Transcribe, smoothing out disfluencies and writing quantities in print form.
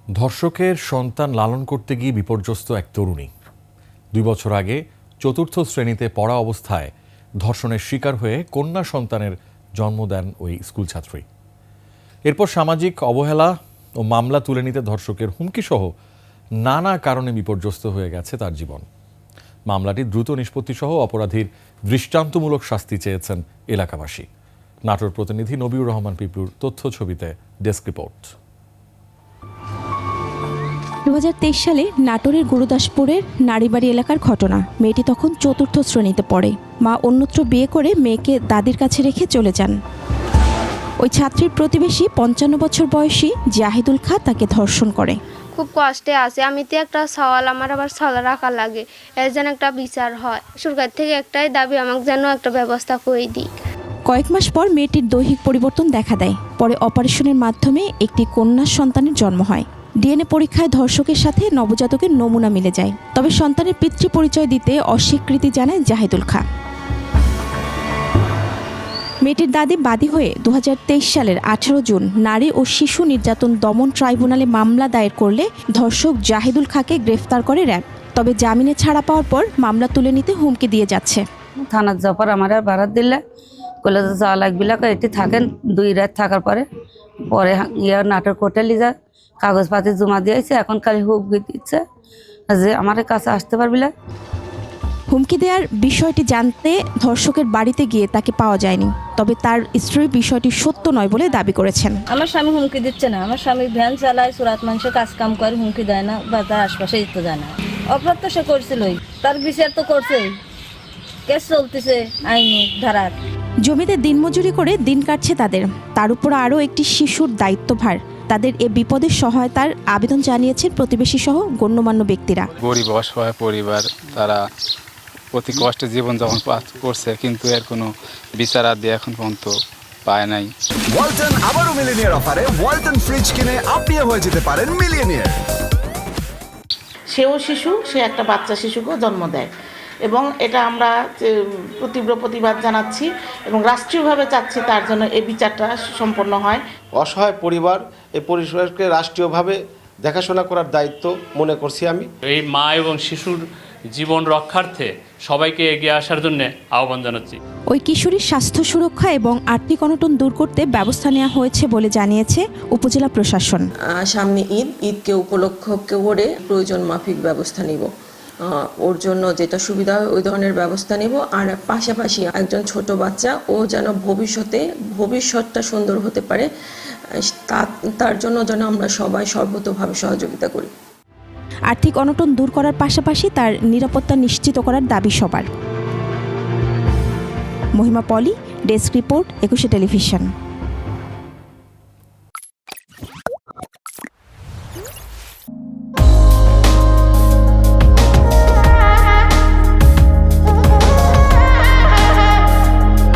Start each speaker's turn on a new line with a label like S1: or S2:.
S1: ধর্ষকের সন্তান লালন করতে গিয়ে বিপর্যস্ত এক তরুণী। 2 বছর আগে 4র্থ শ্রেণীতে পড়া অবস্থায় ধর্ষণের শিকার হয়ে কন্যা সন্তানের জন্ম দেন ওই স্কুল ছাত্রী। এরপর সামাজিক অবহেলা ও মামলা তুলে নিতে ধর্ষকের হুমকিসহ নানা কারণে বিপর্যস্ত হয়ে গেছে তার জীবন। মামলাটি দ্রুত নিষ্পত্তিসহ অপরাধীর দৃষ্টান্তমূলক শাস্তি চেয়েছেন এলাকাবাসী। নাটোর প্রতিনিধি নবীউর রহমান পিপলুর তথ্য ছবিতে ডেস্ক রিপোর্ট।
S2: 2023 সালে নাটোরের গুরুদাসপুরের নারীবাড়ি এলাকার ঘটনা। মেয়েটি তখন 4র্থ শ্রেণীতে পড়ে। মা অন্যত্র বিয়ে করে মেয়েকে দাদির কাছে রেখে চলে যান। ওই ছাত্রীর প্রতিবেশী 55 বছর বয়সী জাহিদুল খা তাকে ধর্ষণ করে।
S3: খুব কষ্টে আছে, আমি তো একটা সওয়াল, আমার আবার সওয়াল রাখা লাগে, এর যেন একটা বিচার হয়। সরকার থেকে একটাই দাবি, আমাকে যেন একটা ব্যবস্থা করে দিক।
S2: কয়েক মাস পর মেয়েটির দৈহিক পরিবর্তন দেখা দেয়। পরে অপারেশনের মাধ্যমে একটি কন্যা সন্তানের জন্ম হয়। ডিএনএ পরীক্ষায় ধর্ষকের সাথে নবজাতকের নমুনা মিলে যায়। তবে সন্তানের পিতৃ পরিচয় দিতে অস্বীকৃতি জানায় জাহিদুল খা। মেয়েটির দাদি বাদী হয়ে 2023 সালের 18 জুন নারী ও শিশু নির্যাতন দমন ট্রাইব্যুনালে মামলা দায়ের করলে ধর্ষক জাহিদুল খাকে গ্রেফতার করে র্যাব। তবে জামিনে ছাড়া পাওয়ার পর মামলা তুলে নিতে হুমকি দিয়ে যাচ্ছে।
S4: থানার যাওয়ার আমার আর বারাত দিলে কলেজে যাওয়া লাগবে, এটি থাকেন 2 রাত থাকার পরে নাটোর কোর্টে লিজা কাগজপাতি জমা দিয়েছে। এখন খালি হুমকি দিচ্ছে যে আমার কাছে আসতে পারবি না।
S2: হুমকি দেওয়ার বিষয়টি জানতে ধর্ষকের বাড়িতে গিয়ে তাকে পাওয়া যায়নি। তবে তার স্ত্রী বিষয়টি সত্য নয় বলে দাবি করেছেন।
S5: আমার স্বামী হুমকি দিচ্ছে না, আমার স্বামী ভ্যান চালায়, সুরাত মানুষের কাজ কাম করে, হুমকি দেয় না বা তার আশপাশে যেতে যায় না। অপরাধ তো সে করছিলই, তার বিচার তো করছেই, কেস চলতেছে আইনি ধারার।
S2: জমিতে দিনমজুরি করে দিন কাটছে তাদের, তার উপর আরও একটি শিশুর দায়িত্বভার। তাদের এ বিপদের সহায়তার আবেদন জানিয়েছেন প্রতিবেশী সহ গণ্যমান্য ব্যক্তিরা।
S6: গরিব অসহায় পরিবার, তারা অতি কষ্টে জীবনযাপন করছে, কিন্তু এর কোনো বিচার আদি এখন পর্যন্ত পায় নাই।
S7: ওয়ালটন আবারও মিলিয়নিয়ার অফারে ওয়ালটন ফ্রিজ কিনে আপনিও হয়ে যেতে পারেন মিলিয়নিয়ার।
S8: সেও শিশু, সে একটা বাচ্চা শিশুকেও জন্ম দেয় এবং এটা আমরা তীব্র প্রতিবাদ জানাচ্ছি এবং রাষ্ট্রীয়ভাবে চাচ্ছি তার জন্য এই বিচারটা সম্পন্ন হয়।
S9: অসহায় পরিবার, এই পরিবারকে রাষ্ট্রীয়ভাবে দেখাশোনা করার দায়িত্ব মনে করছি আমি।
S10: এই মা এবং শিশুর জীবন রক্ষার্থে সবাইকে এগিয়ে আসার জন্য আহ্বান জানাচ্ছি।
S2: ওই কিশোরীর স্বাস্থ্য সুরক্ষা এবং আর্থিক অনটন দূর করতে ব্যবস্থা নেওয়া হয়েছে বলে জানিয়েছে উপজেলা প্রশাসন।
S11: সামনে ঈদকে উপলক্ষ করে প্রয়োজন মাফিক ব্যবস্থা নিব। ওর জন্য যেটা সুবিধা হয় ওই ধরনের ব্যবস্থা নেব। আর পাশাপাশি একজন ছোট বাচ্চা ও যেন ভবিষ্যৎটা সুন্দর হতে পারে, তার জন্য যেন আমরা সবাই সর্বতোভাবে সহযোগিতা করি।
S2: আর্থিক অনটন দূর করার পাশাপাশি তার নিরাপত্তা নিশ্চিত করার দাবি সবার। মহিমা পলি, ডেস্ক রিপোর্ট, 21 টেলিভিশন।